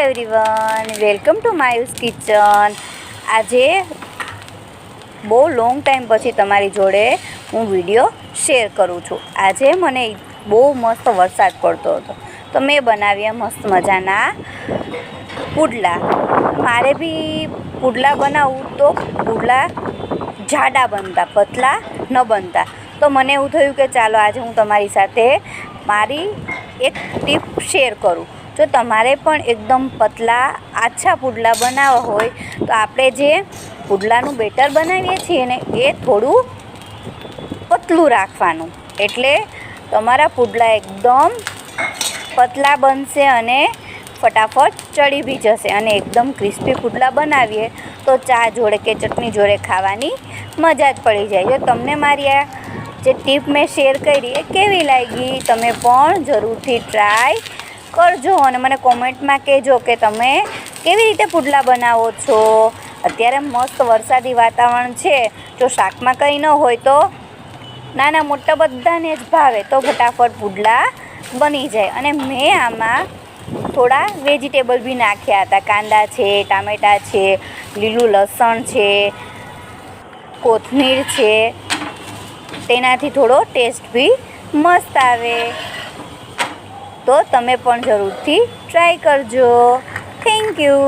Everyone, welcome to માયુસ kitchen. આજે બહુ લોંગ ટાઈમ પછી તમારી જોડે હું વિડીયો શેર કરું છું। આજે મને બહુ મસ્ત વરસાદ પડતો હતો તો મેં બનાવ્યા મસ્ત મજાના પુડલા। મારે બી પુડલા બનાવું તો પુડલા જાડા બનતા, પતલા ન બનતા। તો મને એવું થયું કે ચાલો આજે હું તમારી સાથે મારી એક ટીપ શેર કરું। જો તમારે પણ એકદમ પતલા આછા પુડલા બનાવવા હોય તો આપણે જે પુડલાનું બેટર બનાવીએ છીએ ને એ થોડું પતલું રાખવાનું, એટલે તમારા પુડલા એકદમ પતલા બનશે અને ફટાફટ ચડી બી જશે અને એકદમ ક્રિસ્પી પુડલા બનાવીએ તો ચા જોડે કે ચટણી જોડે ખાવાની મજા જ પડી જાય। જો તમને મારી આ જે ટીપ મેં શેર કરી એ કેવી લાગી તમે પણ જરૂરથી ટ્રાય કરજો અને મને કોમેન્ટમાં કહેજો કે તમે કેવી રીતે પુડલા બનાવો છો। અત્યારે મસ્ત વરસાદી વાતાવરણ છે, જો શાકમાં કંઈ ન હોય તો નાના મોટા બધાને જ ભાવે તો ફટાફટ પુડલા બની જાય। અને મેં આમાં થોડા વેજીટેબલ બી નાખ્યા હતા, કાંદા છે, ટામેટાં છે, લીલું લસણ છે, કોથમીર છે, તેનાથી થોડો ટેસ્ટ બી મસ્ત આવે। તો તમે પણ જરૂરથી ટ્રાય કરજો। Thank you.